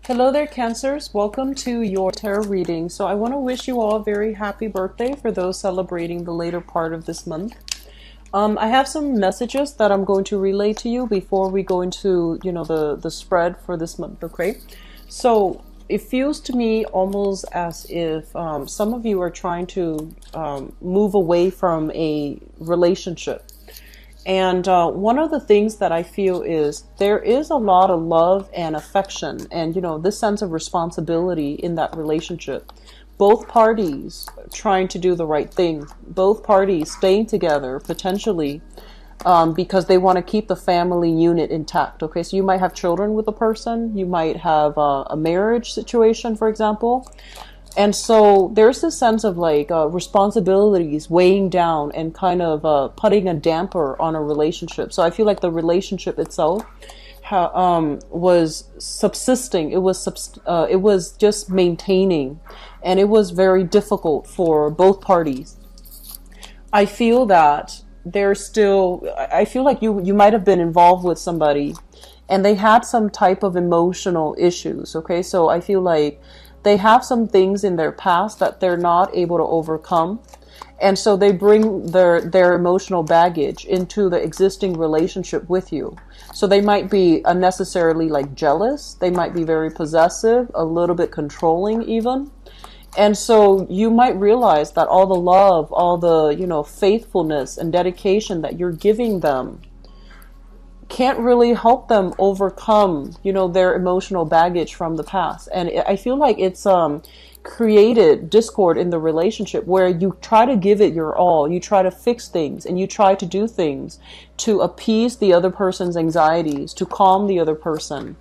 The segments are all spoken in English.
Hello there, Cancers. Welcome to your tarot reading. So I want to wish you all a very happy birthday for those celebrating the later part of this month. I have some messages that I'm going to relay to you before we go into, the spread for this month, okay? So it feels to me almost as if some of you are trying to move away from a relationship. And one of the things that I feel is there is a lot of love and affection and, this sense of responsibility in that relationship. Both parties trying to do the right thing, both parties staying together potentially because they want to keep the family unit intact. Okay, so you might have children with a person, you might have a marriage situation, for example. And so there's this sense of responsibilities weighing down and kind of putting a damper on a relationship. So I feel like the relationship itself was subsisting. It was just maintaining, and it was very difficult for both parties. I feel that I feel like you might have been involved with somebody and they had some type of emotional issues. Okay, so I feel like they have some things in their past that they're not able to overcome. And so they bring their emotional baggage into the existing relationship with you. So they might be unnecessarily jealous. They might be very possessive, a little bit controlling even. And so you might realize that all the love, all the, faithfulness and dedication that you're giving them can't really help them overcome, their emotional baggage from the past. And I feel like it's created discord in the relationship where you try to give it your all, you try to fix things, and you try to do things to appease the other person's anxieties, to calm the other person.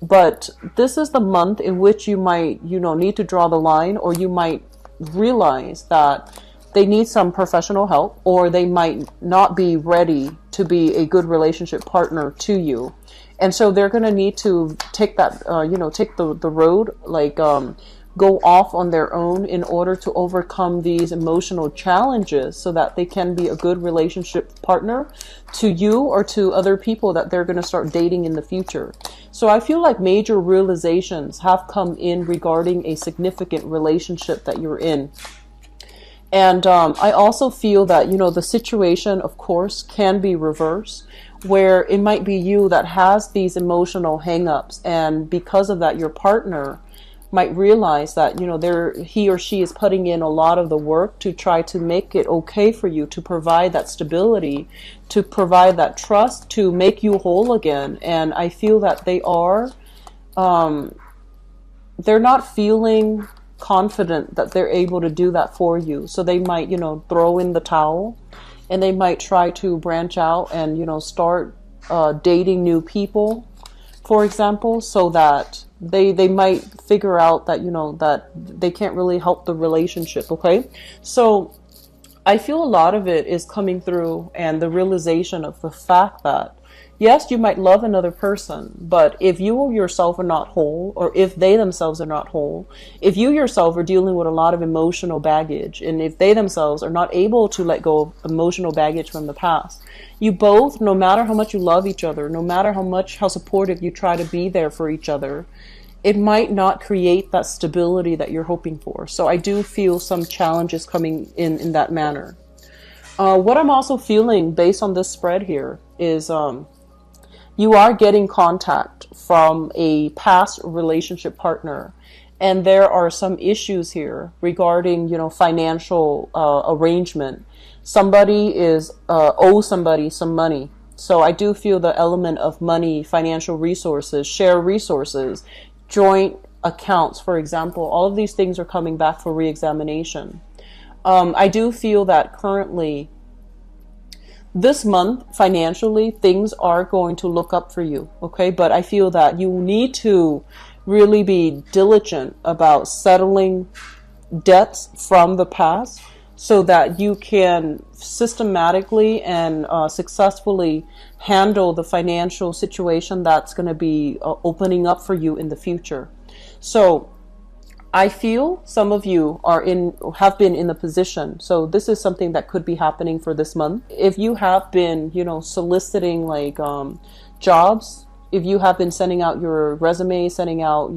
But this is the month in which you might, need to draw the line, or you might realize that they need some professional help, or they might not be ready to be a good relationship partner to you. And so they're going to need to take that, take the road, go off on their own in order to overcome these emotional challenges so that they can be a good relationship partner to you or to other people that they're going to start dating in the future. So I feel like major realizations have come in regarding a significant relationship that you're in. And I also feel that, the situation, of course, can be reversed, where it might be you that has these emotional hangups. And because of that, your partner might realize that, he or she is putting in a lot of the work to try to make it okay for you, to provide that stability, to provide that trust, to make you whole again. And I feel that they're not feeling confident that they're able to do that for you. So they might, throw in the towel, and they might try to branch out and, start dating new people, for example, so that they might figure out that, that they can't really help the relationship. Okay. So I feel a lot of it is coming through, and the realization of the fact that, yes, you might love another person, but if you yourself are not whole, or if they themselves are not whole, if you yourself are dealing with a lot of emotional baggage, and if they themselves are not able to let go of emotional baggage from the past, you both, no matter how much you love each other, no matter how supportive you try to be there for each other, it might not create that stability that you're hoping for. So I do feel some challenges coming in that manner. What I'm also feeling based on this spread here is you are getting contact from a past relationship partner, and there are some issues here regarding, financial arrangement. Somebody owes somebody some money. So I do feel the element of money, financial resources, share resources, joint accounts, for example, all of these things are coming back for re-examination. I do feel that currently, this month, financially, things are going to look up for you, okay? But I feel that you need to really be diligent about settling debts from the past so that you can systematically and successfully handle the financial situation that's going to be opening up for you in the future. So I feel some of you have been in the position. So this is something that could be happening for this month. If you have been, soliciting jobs if you have been sending out your resume, sending out,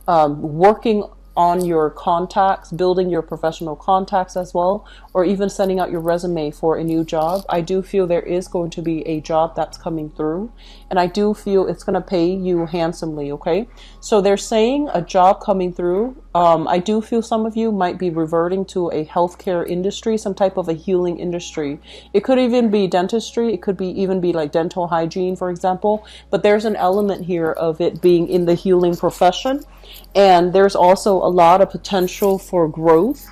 working on your contacts, building your professional contacts as well, or even sending out your resume for a new job, I do feel there is going to be a job that's coming through, and I do feel it's going to pay you handsomely, okay? So they're saying a job coming through. I do feel some of you might be reverting to a healthcare industry, some type of a healing industry. It could even be dentistry. It could be even be like dental hygiene, for example, but there's an element here of it being in the healing profession. And there's also a lot of potential for growth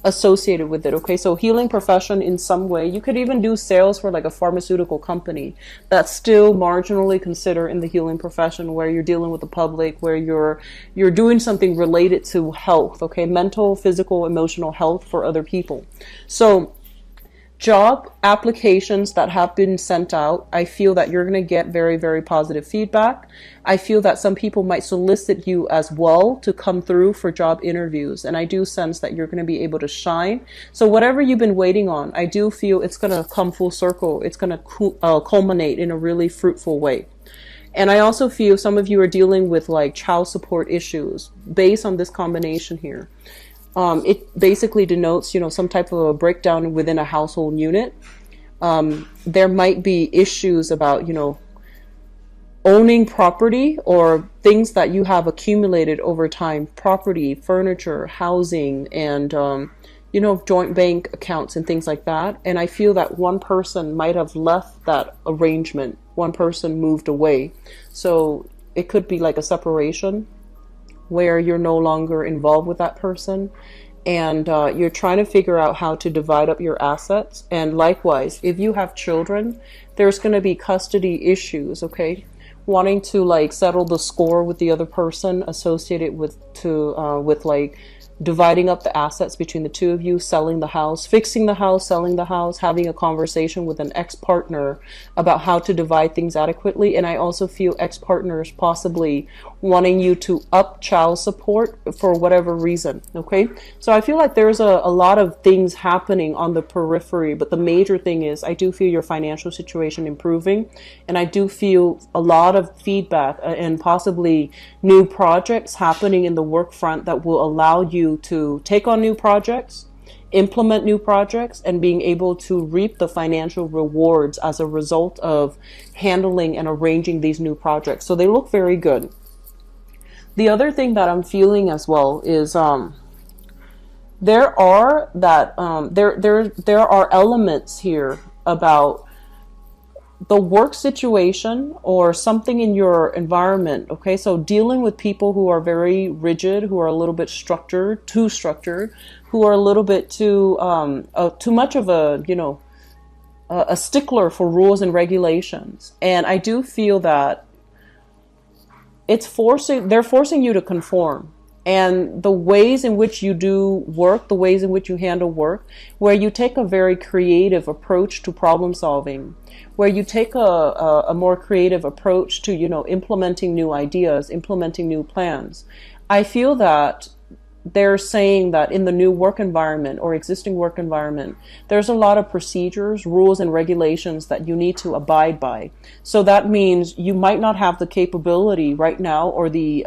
associated with it. Okay, so healing profession in some way. You could even do sales for like a pharmaceutical company that's still marginally considered in the healing profession, where you're dealing with the public, where you're doing something related to health, okay, mental, physical, emotional health for other people. So job applications that have been sent out, I feel that you're going to get very, very positive feedback. I feel that some people might solicit you as well to come through for job interviews. And I do sense that you're going to be able to shine. So whatever you've been waiting on, I do feel it's going to come full circle. It's going to culminate in a really fruitful way. And I also feel some of you are dealing with like child support issues based on this combination here. It basically denotes, some type of a breakdown within a household unit. There might be issues about, owning property or things that you have accumulated over time, property, furniture, housing, and, joint bank accounts and things like that. And I feel that one person might have left that arrangement. One person moved away. So it could be like a separation where you're no longer involved with that person, and you're trying to figure out how to divide up your assets. And likewise, if you have children, there's going to be custody issues, okay? Wanting to like settle the score with the other person associated with like dividing up the assets between the two of you, selling the house, fixing the house, selling the house, having a conversation with an ex-partner about how to divide things adequately. And I also feel ex-partners possibly wanting you to up child support for whatever reason, okay? So I feel like there's a lot of things happening on the periphery, but the major thing is I do feel your financial situation improving, and I do feel a lot of feedback and possibly new projects happening in the work front that will allow you to take on new projects, implement new projects, and being able to reap the financial rewards as a result of handling and arranging these new projects. So they look very good. The other thing that I'm feeling as well is there are elements here about the work situation or something in your environment. Okay, so dealing with people who are very rigid, who are a little bit too structured, who are a little bit too much of a stickler for rules and regulations. And I do feel that they're forcing you to conform. And the ways in which you do work, the ways in which you handle work, where you take a very creative approach to problem solving, where you take a more creative approach to, implementing new ideas, implementing new plans. I feel that they're saying that in the new work environment or existing work environment, there's a lot of procedures, rules, and regulations that you need to abide by. So that means you might not have the capability right now, or you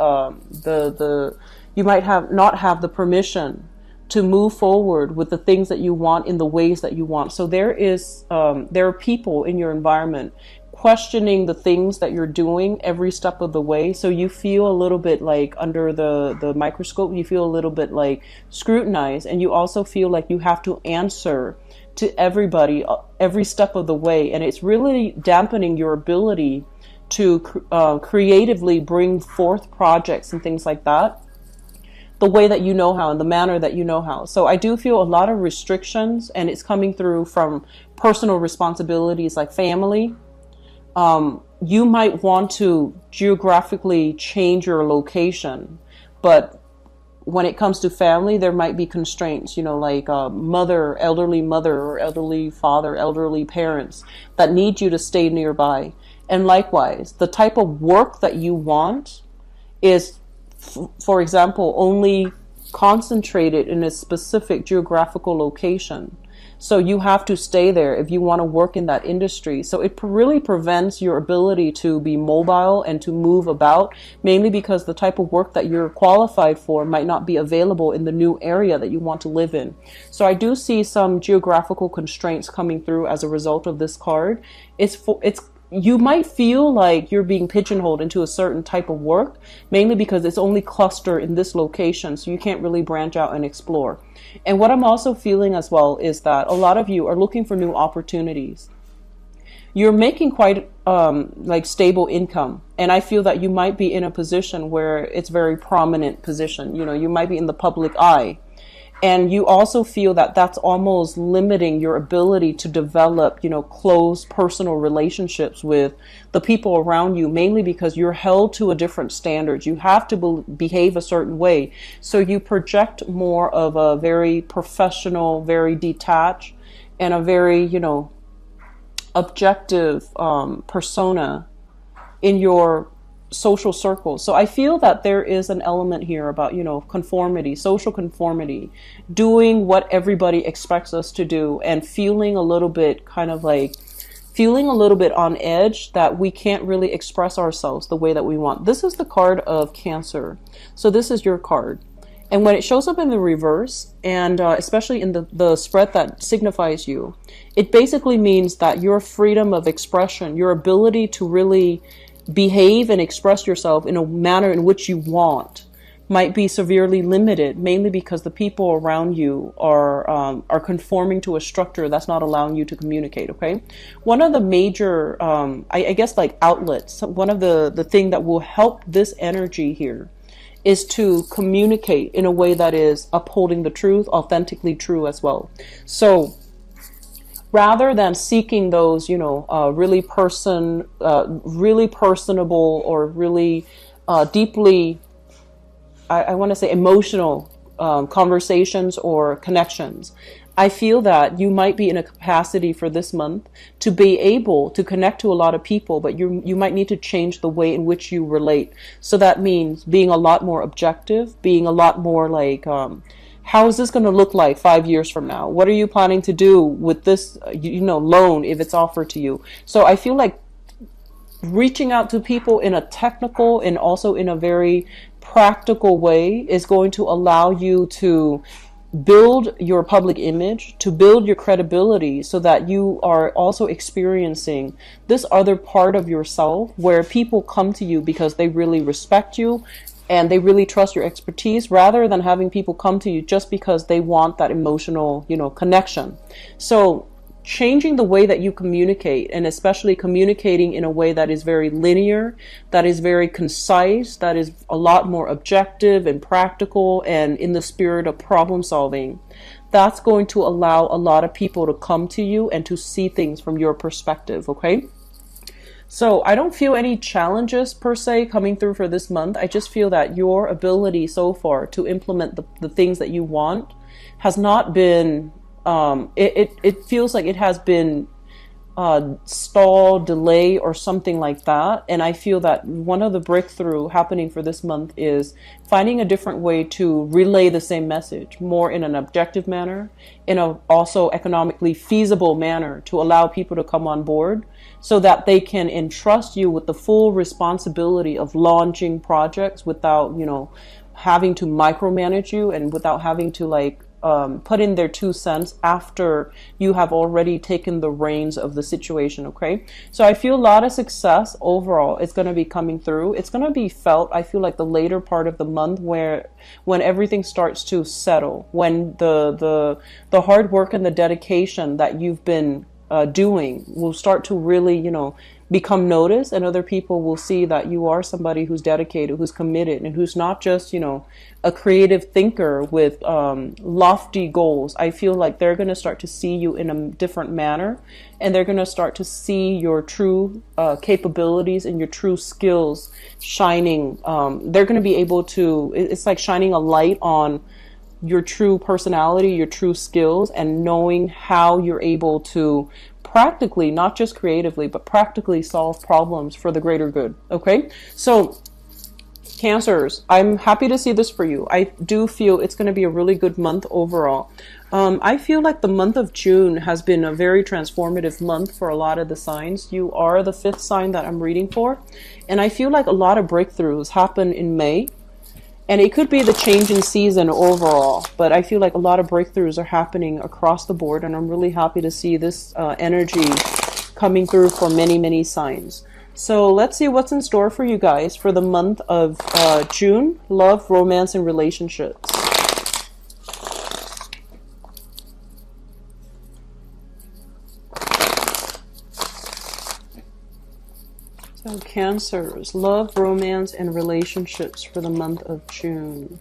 might not have the permission to move forward with the things that you want in the ways that you want. So there are people in your environment questioning the things that you're doing every step of the way. So you feel a little bit like under the microscope, you feel a little bit like scrutinized, and you also feel like you have to answer to everybody every step of the way. And it's really dampening your ability to creatively bring forth projects and things like that the way that you know how, in the manner that you know how. So I do feel a lot of restrictions, and it's coming through from personal responsibilities like family. You might want to geographically change your location, but when it comes to family, there might be constraints, like elderly mother or elderly father, elderly parents that need you to stay nearby. And likewise, the type of work that you want is, for example, only concentrated in a specific geographical location. So you have to stay there if you want to work in that industry. So it really prevents your ability to be mobile and to move about, mainly because the type of work that you're qualified for might not be available in the new area that you want to live in. So I do see some geographical constraints coming through as a result of this card. You might feel like you're being pigeonholed into a certain type of work, mainly because it's only clustered in this location, so you can't really branch out and explore. And what I'm also feeling as well is that a lot of you are looking for new opportunities. You're making quite like stable income, and I feel that you might be in a position where it's very prominent position. You know, you might be in the public eye. And you also feel that that's almost limiting your ability to develop, you know, close personal relationships with the people around you, mainly because you're held to a different standard. You have to behave a certain way. So you project more of a very professional, very detached, and a very, you know, objective persona in your social circles. So I feel that there is an element here about, you know, conformity, social conformity, doing what everybody expects us to do, and feeling a little bit kind of like feeling a little bit on edge that we can't really express ourselves the way that we want. This is the card of Cancer. So this is your card. And when it shows up in the reverse, and especially in the spread that signifies you, it basically means that your freedom of expression, your ability to really behave and express yourself in a manner in which you want, might be severely limited, mainly because the people around you are conforming to a structure that's not allowing you to communicate. Okay, one of the major I guess like outlets, one of the thing that will help this energy here is to communicate in a way that is upholding the truth, authentically true as well. So rather than seeking those, you know, really personable or really deeply, I want to say emotional conversations or connections, I feel that you might be in a capacity for this month to be able to connect to a lot of people, but you might need to change the way in which you relate. So that means being a lot more objective, being a lot more like, how is this going to look like 5 years from now? What are you planning to do with this, you know, loan if it's offered to you? So I feel like reaching out to people in a technical and also in a very practical way is going to allow you to build your public image, to build your credibility, so that you are also experiencing this other part of yourself where people come to you because they really respect you and they really trust your expertise, rather than having people come to you just because they want that emotional, you know, connection. So changing the way that you communicate, and especially communicating in a way that is very linear, that is very concise, that is a lot more objective and practical and in the spirit of problem solving, that's going to allow a lot of people to come to you and to see things from your perspective. Okay, so I don't feel any challenges per se coming through for this month. I just feel that your ability so far to implement the things that you want has not been it feels like it has been stall, delay, or something like that. And I feel that one of the breakthrough happening for this month is finding a different way to relay the same message, more in an objective manner, in a also economically feasible manner, to allow people to come on board so that they can entrust you with the full responsibility of launching projects without, you know, having to micromanage you, and without having to like put in their 2 cents after you have already taken the reins of the situation. Okay, so I feel a lot of success overall. It's going to be coming through. It's going to be felt, I feel like, the later part of the month, when everything starts to settle, when the hard work and the dedication that you've been doing will start to really, you know, become noticed, and other people will see that you are somebody who's dedicated, who's committed, and who's not just, you know, a creative thinker with lofty goals. I feel like they're going to start to see you in a different manner, and they're going to start to see your true capabilities and your true skills shining. They're going to be able to, it's like shining a light on your true personality, your true skills, and knowing how you're able to practically, not just creatively, but practically solve problems for the greater good. Okay, so Cancers, I'm happy to see this for you. I do feel it's going to be a really good month overall. I feel like the month of June has been a very transformative month for a lot of the signs. You are the fifth sign that I'm reading for. And I feel like a lot of breakthroughs happen in May. And it could be the change in season overall. But I feel like a lot of breakthroughs are happening across the board. And I'm really happy to see this energy coming through for many, many signs. So let's see what's in store for you guys for the month of June. Love, romance, and relationships. So Cancers, love, romance, and relationships for the month of June.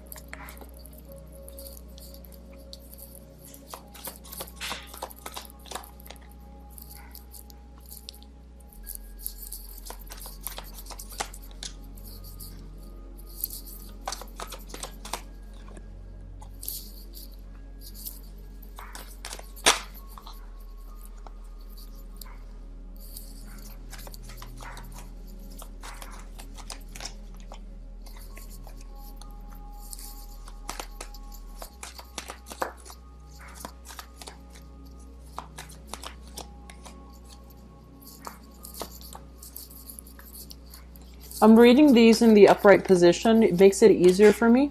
I'm reading these in the upright position. It makes it easier for me.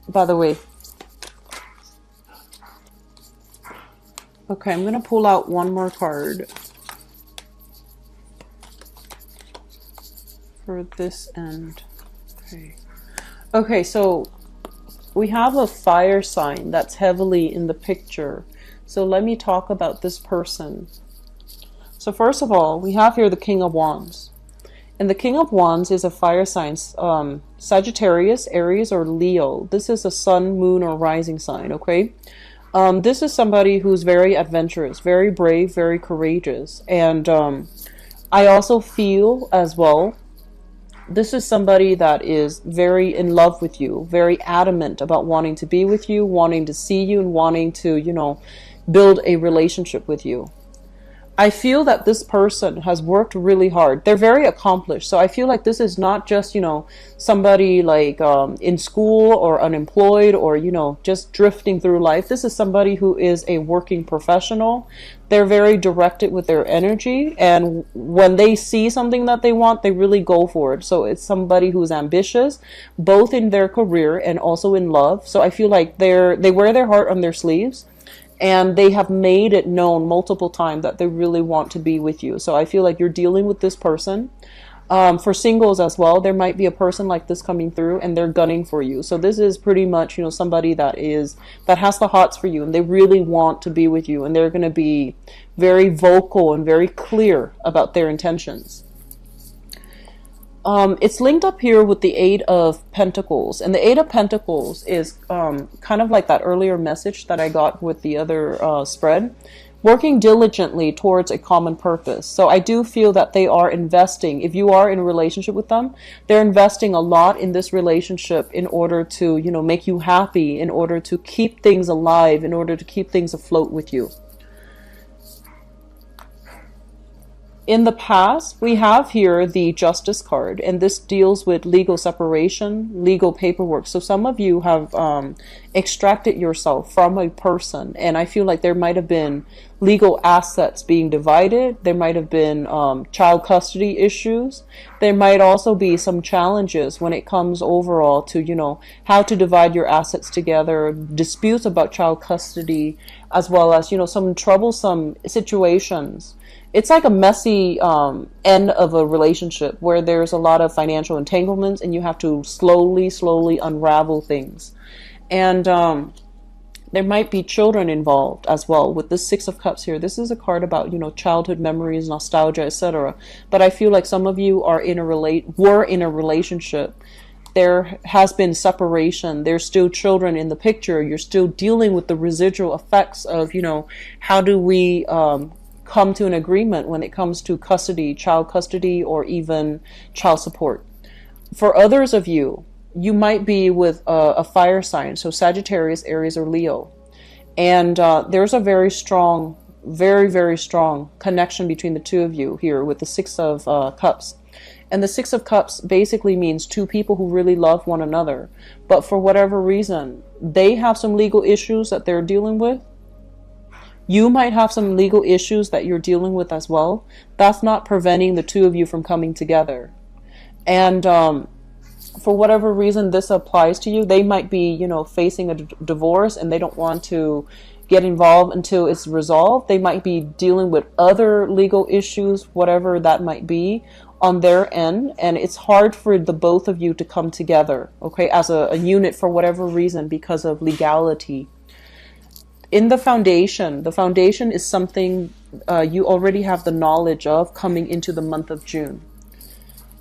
By the way. Okay, I'm going to pull out one more card for this end. Okay. Okay, so we have a fire sign that's heavily in the picture. So let me talk about this person. So first of all, we have here the King of Wands. And the King of Wands is a fire sign, Sagittarius, Aries, or Leo. This is a sun, moon, or rising sign, okay? This is somebody who's very adventurous, very brave, very courageous. And I also feel as well, this is somebody that is very in love with you, very adamant about wanting to be with you, wanting to see you, and wanting to, you know, build a relationship with you. I feel that this person has worked really hard. They're very accomplished. So I feel like this is not just, you know, somebody like in school or unemployed or, you know, just drifting through life. This is somebody who is a working professional. They're very directed with their energy. And when they see something that they want, they really go for it. So it's somebody who's ambitious, both in their career and also in love. So I feel like they wear their heart on their sleeves. And they have made it known multiple times that they really want to be with you. So I feel like you're dealing with this person. For singles as well, there might be a person like this coming through and they're gunning for you. So this is pretty much, you know, somebody that has the hots for you and they really want to be with you. And they're going to be very vocal and very clear about their intentions. It's linked up here with the Eight of Pentacles. And the Eight of Pentacles is kind of like that earlier message that I got with the other spread. Working diligently towards a common purpose. So I do feel that they are investing. If you are in a relationship with them, they're investing a lot in this relationship in order to, you know, make you happy, in order to keep things alive, in order to keep things afloat with you. In the past, we have here the Justice card, and this deals with legal separation, legal paperwork. So some of you have extracted yourself from a person, and I feel like there might have been legal assets being divided. There might have been child custody issues. There might also be some challenges when it comes overall to, you know, how to divide your assets together, disputes about child custody, as well as, you know, some troublesome situations. It's like a messy end of a relationship where there's a lot of financial entanglements and you have to slowly unravel things. And there might be children involved as well with the Six of Cups here. This is a card about, you know, childhood memories, nostalgia, etc. But I feel like some of you were in a relationship. There has been separation. There's still children in the picture. You're still dealing with the residual effects of, you know, how do we come to an agreement when it comes to custody, child custody, or even child support. For others of you, you might be with a fire sign, so Sagittarius, Aries, or Leo. And there's a very strong, very strong connection between the two of you here with the Six of Cups. And the Six of Cups basically means two people who really love one another. But for whatever reason, they have some legal issues that they're dealing with. You might have some legal issues that you're dealing with as well. That's not preventing the two of you from coming together. And for whatever reason this applies to you, they might be, you know, facing a divorce and they don't want to get involved until it's resolved. They might be dealing with other legal issues, whatever that might be, on their end, and it's hard for the both of you to come together, okay, as a unit for whatever reason because of legality. In the foundation is something you already have the knowledge of coming into the month of June.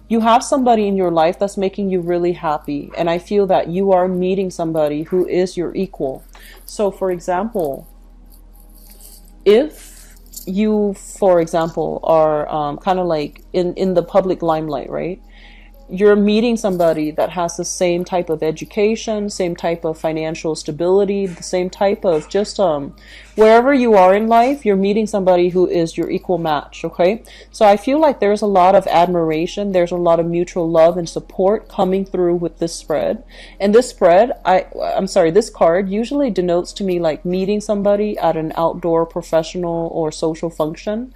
You have somebody in your life that's making you really happy, and I feel that you are meeting somebody who is your equal. So for example, if you, for example, are kind of like in the public limelight, right? You're meeting somebody that has the same type of education, same type of financial stability, the same type of just wherever you are in life, you're meeting somebody who is your equal match, okay? So I feel like there's a lot of admiration, there's a lot of mutual love and support coming through with this spread. And this spread, this card usually denotes to me like meeting somebody at an outdoor professional or social function.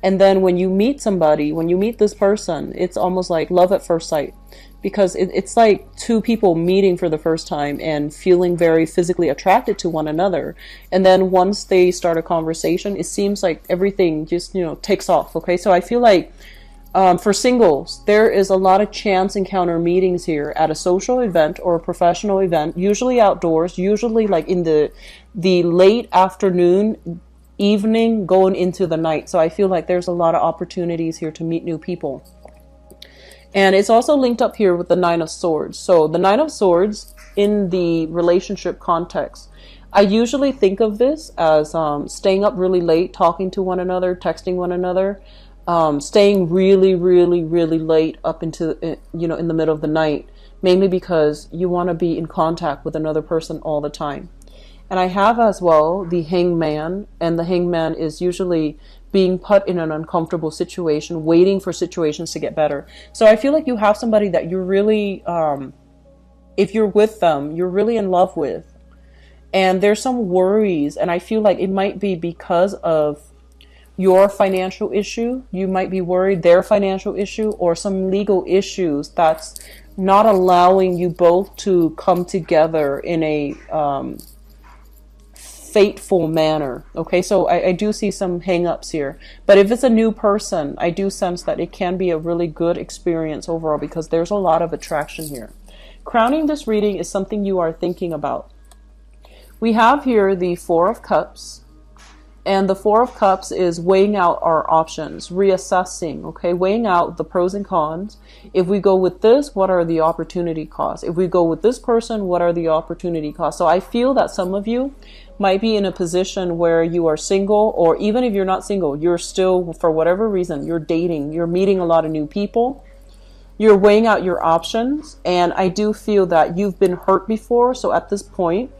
And then when you meet somebody, when you meet this person, it's almost like love at first sight, because it's like two people meeting for the first time and feeling very physically attracted to one another. And then once they start a conversation, it seems like everything just, you know, takes off. Okay, so I feel like for singles, there is a lot of chance encounter meetings here at a social event or a professional event, usually outdoors, usually like in the late afternoon, evening, going into the night. So I feel like there's a lot of opportunities here to meet new people. And it's also linked up here with the Nine of Swords. So the Nine of Swords in the relationship context, I usually think of this as staying up really late, talking to one another, texting one another, staying really, really, really late up into, you know, in the middle of the night, mainly because you want to be in contact with another person all the time. And I have as well the Hangman, and the Hangman is usually being put in an uncomfortable situation, waiting for situations to get better. So I feel like you have somebody that you're really, if you're with them, you're really in love with. And there's some worries, and I feel like it might be because of your financial issue. You might be worried their financial issue or some legal issues that's not allowing you both to come together in a fateful manner. Okay, so I do see some hang-ups here, but if it's a new person, I do sense that it can be a really good experience overall because there's a lot of attraction here. Crowning this reading is something you are thinking about. We have here the Four of Cups, and the Four of Cups is weighing out our options, reassessing, okay, weighing out the pros and cons. If we go with this, what are the opportunity costs? If we go with this person, what are the opportunity costs? So I feel that some of you might be in a position where you are single, or even if you're not single, you're still, for whatever reason, you're dating, you're meeting a lot of new people, you're weighing out your options, and I do feel that you've been hurt before. So at this point,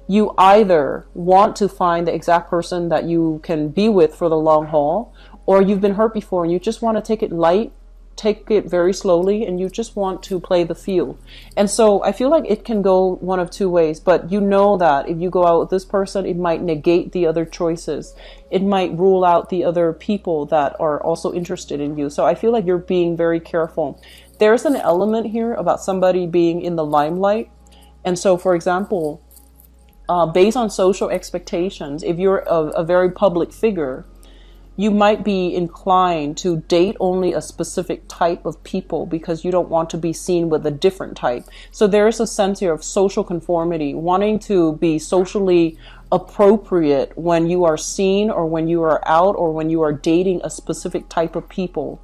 you either want to find the exact person that you can be with for the long haul, or you've been hurt before and you just want to take it light, take it very slowly, and you just want to play the field. And so I feel like it can go one of two ways, but you know that if you go out with this person, it might negate the other choices. It might rule out the other people that are also interested in you. So I feel like you're being very careful. There's an element here about somebody being in the limelight. And so, for example, based on social expectations, if you're a very public figure, you might be inclined to date only a specific type of people because you don't want to be seen with a different type. So there is a sense here of social conformity, wanting to be socially appropriate when you are seen or when you are out or when you are dating a specific type of people.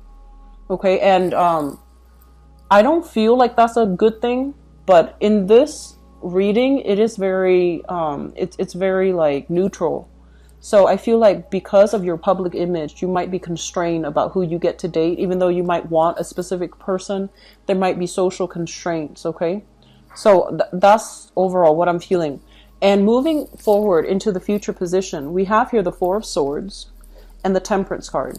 Okay, and I don't feel like that's a good thing, but in this reading, it is very, it's very like neutral. So I feel like because of your public image, you might be constrained about who you get to date. Even though you might want a specific person, there might be social constraints, okay? So that's overall what I'm feeling. And moving forward into the future position, we have here the Four of Swords and the Temperance card.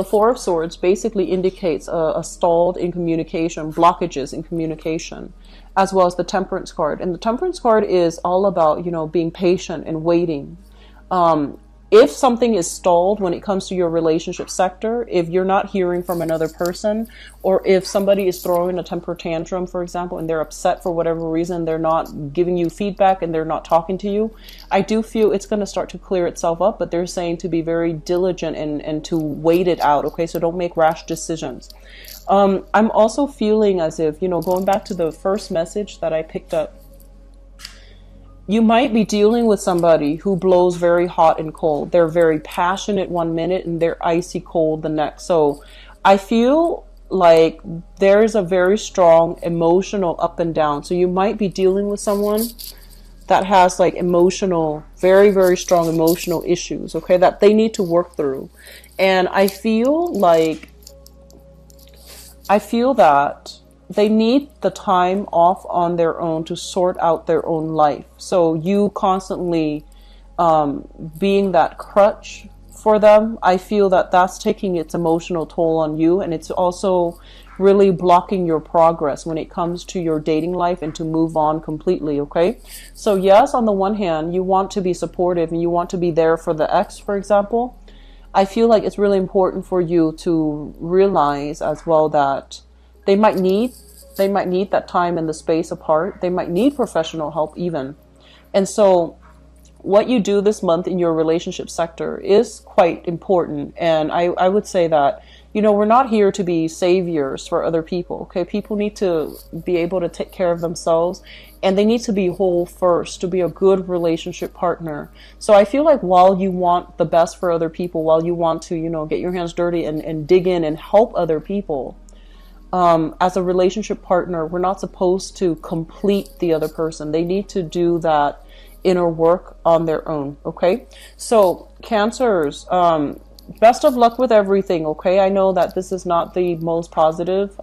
The Four of Swords basically indicates a stalled in communication, blockages in communication, as well as the Temperance card. And the Temperance card is all about, you know, being patient and waiting. If something is stalled when it comes to your relationship sector, if you're not hearing from another person, or if somebody is throwing a temper tantrum, for example, and they're upset for whatever reason, they're not giving you feedback and they're not talking to you, I do feel it's going to start to clear itself up, but they're saying to be very diligent and to wait it out, okay? So don't make rash decisions. I'm also feeling as if, you know, going back to the first message that I picked up, you might be dealing with somebody who blows very hot and cold. They're very passionate one minute and they're icy cold the next. So I feel like there's a very strong emotional up and down. So you might be dealing with someone that has like emotional, very, very strong emotional issues, okay, that they need to work through. And I feel that they need the time off on their own to sort out their own life. So you constantly being that crutch for them, I feel that that's taking its emotional toll on you, and it's also really blocking your progress when it comes to your dating life and to move on completely, okay? So yes, on the one hand, you want to be supportive and you want to be there for the ex, for example. I feel like it's really important for you to realize as well that they might need that time and the space apart. They might need professional help even. And so what you do this month in your relationship sector is quite important. And I would say that, you know, we're not here to be saviors for other people, okay? People need to be able to take care of themselves, and they need to be whole first to be a good relationship partner. So I feel like while you want the best for other people, while you want to, you know, get your hands dirty and dig in and help other people, as a relationship partner, we're not supposed to complete the other person. They need to do that inner work on their own, okay? So Cancers, best of luck with everything, okay? I know that this is not the most positive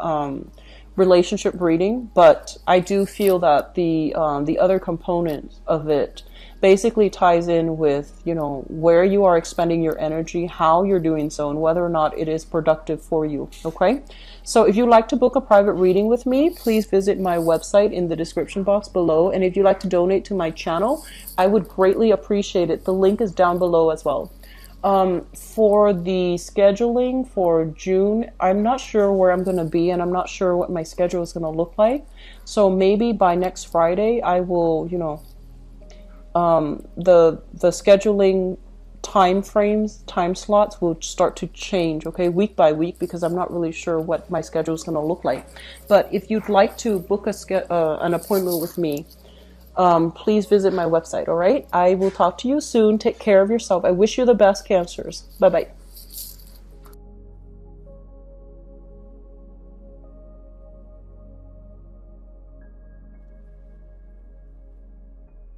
relationship reading, but I do feel that the other component of it basically ties in with, you know, where you are expending your energy, how you're doing so, and whether or not it is productive for you, okay? So if you'd like to book a private reading with me, please visit my website in the description box below. And if you'd like to donate to my channel, I would greatly appreciate it. The link is down below as well. For the scheduling for June, I'm not sure where I'm going to be, and I'm not sure what my schedule is going to look like. So maybe by next Friday, I will, you know, the scheduling time frames, time slots will start to change, okay, week by week, because I'm not really sure what my schedule is going to look like. But if you'd like to book an appointment with me, please visit my website, all right? I will talk to you soon. Take care of yourself. I wish you the best, Cancers. Bye-bye.